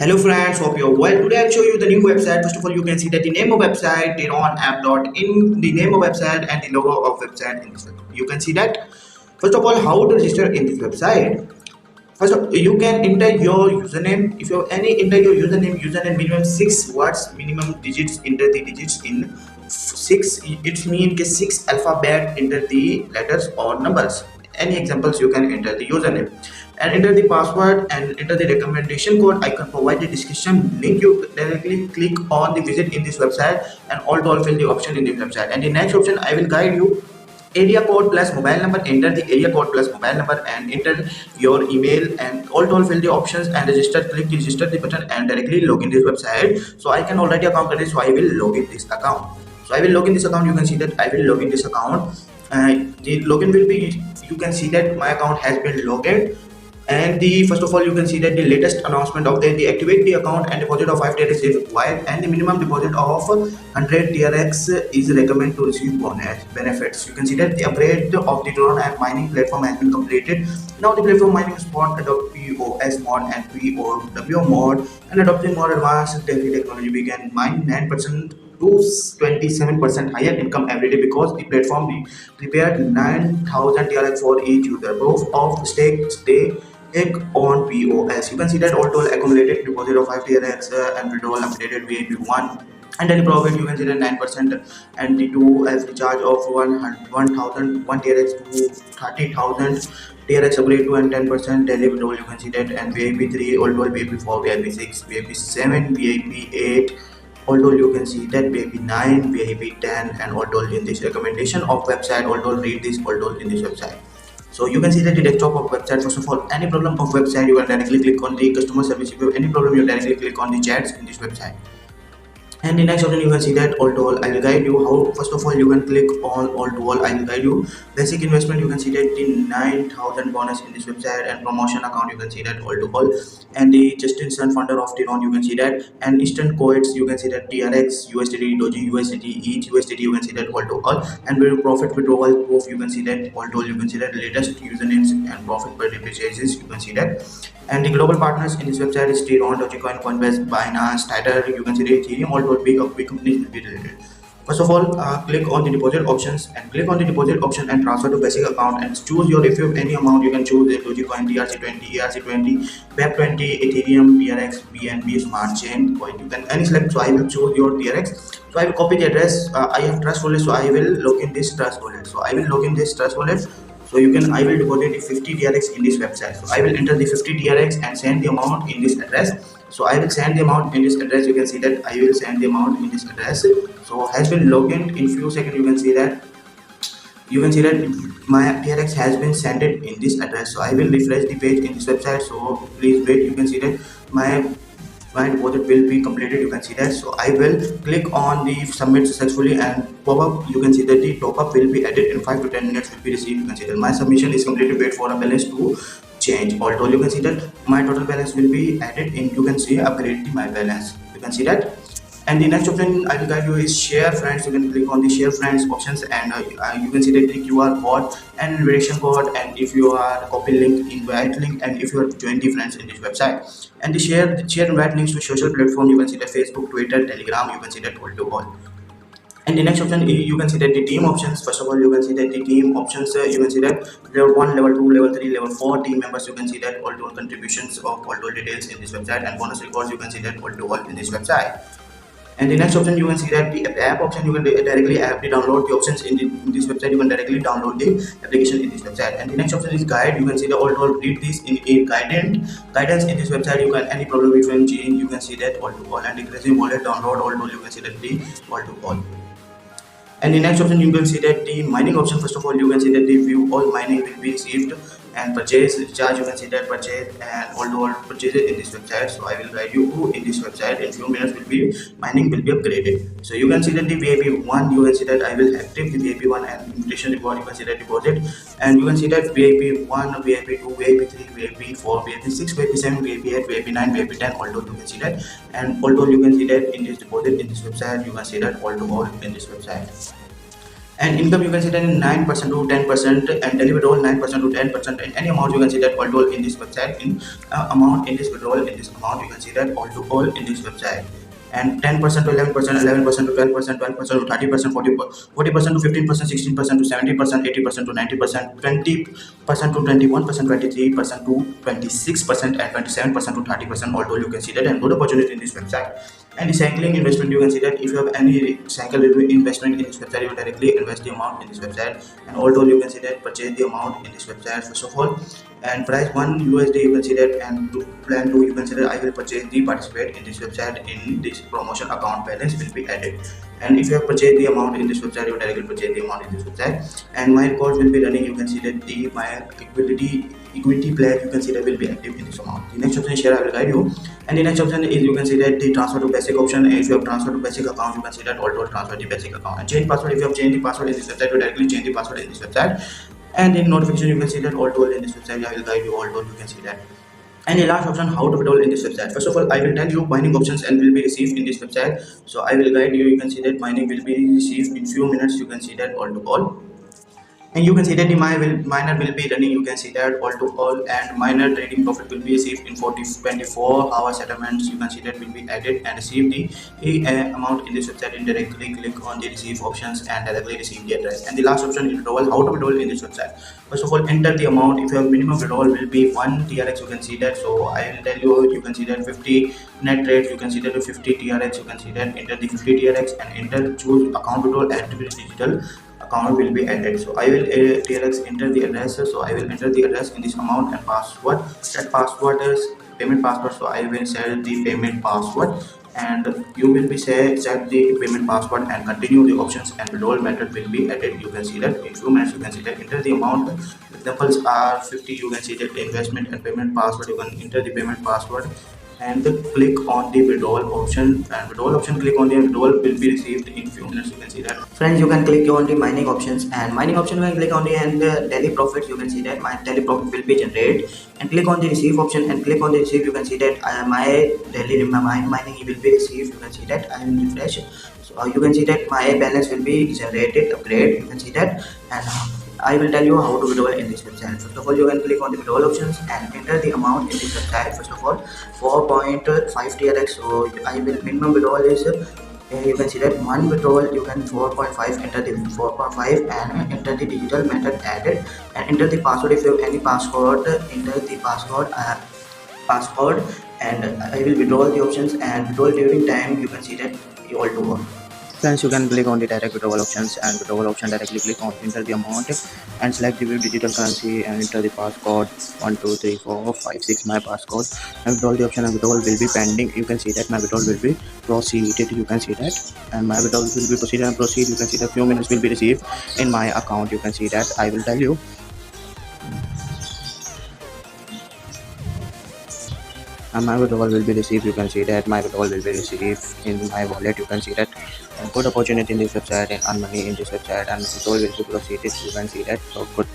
Hello friends, hope you're well. Today I'll show you the new website. First of all, you can see that the name of website, TRON app.in, the name of website and the logo of website in this website. You can see that. First of all, how to register in this website. First of all, you can enter your username. If you have enter your username minimum 6 words, minimum digits, enter the digits in 6. It means 6 alphabet, enter the letters or numbers. Any examples, you can enter the username and enter the password and enter the recommendation code. I can provide the description link. You directly click on the visit in this website and all fill the option in the website. And the next option, I will guide you area code plus mobile number. Enter the area code plus mobile number and enter your email and all fill the options and register. Click the register the button and directly log in this website. So I can already account ready, so I will log in this account. So I will log in this account. You can see that I will log in this account. The login will be, you can see that my account has been logged in. And the first of all, you can see that the latest announcement of the activate the account and deposit of 5 TRX is required, and the minimum deposit of 100 TRX is recommended to receive bonus benefits. You can see that the upgrade of the TRON app mining platform has been completed. Now the platform mining spot adopt POS mod and POW mod, and adopting more advanced technology, we can mine 9% to 27% higher income every day, because the platform prepared 9,000 TRX for each user. Both of stakes they on POS. You can see that all accumulated deposit of 5 TRX and withdrawal updated VIP1 and daily profit. You can see that 9% and the 2 as the charge of 1,000 TRX to 30,000 TRX upgrade to and 10% daily withdrawal. You can see that, and VIP3 all VIP4 VIP6 VIP7 VIP8 although you can see that VIP9 VIP10 and all in this recommendation of website. Although read this all in this website. So you can see that the desktop of website. First of all, any problem of website, you can directly click on the customer service. If you have any problem, you directly click on the chats in this website. And the next option, you can see that all to all. I will guide you how. First of all, you can click on all to all. I will guide you basic investment. You can see that the 9,000 bonus in this website, and promotion account. You can see that all to all. And the just instant founder of TRON, you can see that, and instant coins. You can see that TRX, USDT, Doji, USDT, each USDT. You can see that all to all. And very profit withdrawal proof. You can see that all to all. You can see that latest usernames and profit per purchases. You can see that. And the global partners in this website is TRON, dogecoin, Coinbase, Binance, Tether. You can see the Ethereum. All big companies will be related. First of all, click on the deposit options and click on the deposit option and transfer to basic account and choose your, if you have any amount, you can choose the dogecoin, TRC20, ERC20, BEP20, Ethereum, TRX, BNB, Smart Chain coin. You can any select. So I will choose your TRX. So I will copy the address. I have trust wallet, so I will log in this trust wallet. So I will log in this trust wallet. So you can, I will deposit the 50 TRX in this website. So I will enter the 50 TRX and send the amount in this address. So I will send the amount in this address. You can see that I will send the amount in this address. So has been logged in few seconds. You can see that my TRX has been sent it in this address. So I will refresh the page in this website. So please wait. You can see that my deposit will be completed. You can see that. So I will click on the submit successfully and pop up. You can see that the top up will be added in 5 to 10 minutes will be received. You can see that my submission is completed. Wait for a balance to change. Although you can see that my total balance will be added in. You can see upgrade my balance. You can see that. And the next option I will guide you is share friends. You can click on the share friends options and you can see that the QR code and invitation code, and if you are copy link, invite link, and if you are 20 friends in this website. And the share invite links to social platform. You can see that Facebook, Twitter, Telegram. You can see that all to all. And the next option, you can see that the team options. First of all, you can see that the team options. You can see that level 1, level 2, level 3, level 4 team members. You can see that all contributions of all details in this website, and bonus records. You can see that all in this website. And the next option, you can see that the app option. You can directly download the options in this website. You can directly download the application in this website. And the next option is guide. You can see the all read this in a guidance in this website. You can any problem if you change. You can see that all to all. And increasing wallet download all. You can see that the all to all. And the next option, you can see that the mining option. First of all, you can see that the view all mining will be received and purchase charge. You can see that purchase and all purchases in this website. So I will guide you in this website. In few minutes will be mining will be upgraded. So you can see that the VIP1, you can see that I will active the VIP1 and invitation reward. You can see that deposit, and you can see that VIP1, VIP2, VIP3, VIP4, VIP6, VIP7, VIP8, VIP9, VIP10. Although you can see that, and although you can see that in this deposit in this website. You can see that all in this website. And income you can see that in 9% to 10%, and daily withdrawal 9% to 10%, and any amount you can see that all to all in this website, in amount in this withdrawal in this amount you can see that all to all in this website. And 10% to 11%, 11% to 12%, 12% to 30%, 40% to 15%, 16% to 70%, 80% to 90%, 20% to 21%, 23% to 26%, and 27% to 30%. Although you can see that and good opportunity in this website. And the cycling investment, you can see that if you have any cycle investment in this website, you will directly invest the amount in this website. And although you can see that purchase the amount in this website first of all, and price $1 you can see that, and to plan to you can see that I will purchase the participate in this website in this promotion account balance will be added. And if you have purchased the amount in this website, you will directly purchase the amount in this website. And my code will be running, you can see that the my equity plan you can see that will be active in this amount. The next option is share, I will guide you. And the next option is you can see that the transfer to basic option. If you have transfer to basic account, you can see that auto transfer the basic account. And change password, if you have changed the password in this website, you directly change the password in this website. And in notification you can see that all tool in this website, I will guide you all tool, you can see that. And the last option, how to withdraw in this website. First of all, I will tell you mining options and will be received in this website. So I will guide you, you can see that mining will be received in few minutes, you can see that all to all. And you can see that the miner will be running, you can see that all to all, and miner trading profit will be received in 24-hour settlements, you can see that will be added and receive the amount in this website. And directly click on the receive options and directly receive the address. And the last option is withdrawal, how to withdraw in this website. First of all, enter the amount. If your minimum withdrawal will be 1 TRX, you can see that. So I will tell you, you can see that 50 net trades, you can see that 50 TRX, you can see that enter the 50 TRX and enter choose account withdrawal activity digital account will be added. So I will TRX enter the address. So I will enter the address in this amount and password. That password is payment password. So I will set the payment password, and you will be set the payment password and continue the options, and withdrawal method will be added. You can see that in few minutes, you can see that enter the amount. Examples are 50, you can see that investment and payment password. You can enter the payment password and click on the withdrawal option, and withdrawal option, click on the withdrawal will be received in few minutes, you can see that. Friends, you can click on the mining options, and mining option you can click on the and daily profits, you can see that my daily profit will be generated. And click on the receive option and click on the receive, you can see that my daily mining will be received, you can see that. I will refresh. So you can see that my balance will be generated, upgrade, you can see that. And I will tell you how to withdraw in this website. First of all, you can click on the withdrawal options and enter the amount in this website. First of all, 4.5 TRX. So I will minimum withdrawal is you can see that one withdrawal you can 4.5, enter the 4.5 and enter the digital method added and enter the password. If you have any password, enter the password and I will withdraw the options and withdrawal during time, you can see that you all to work. Friends, you can click on the direct withdrawal options and withdrawal option, directly click on enter the amount and select the digital currency and enter the passcode 123456, my passcode, and withdraw the option, and withdrawal will be pending. You can see that my withdrawal will be proceeded, you can see that, and my withdrawal will be proceeded and proceed, you can see that few minutes will be received in my account, you can see that. I will tell you, and my withdrawal will be received, you can see that my withdrawal will be received in my wallet, you can see that. And good opportunity in this website and earn money in this website, and withdrawal will be proceeded, you can see that. So good.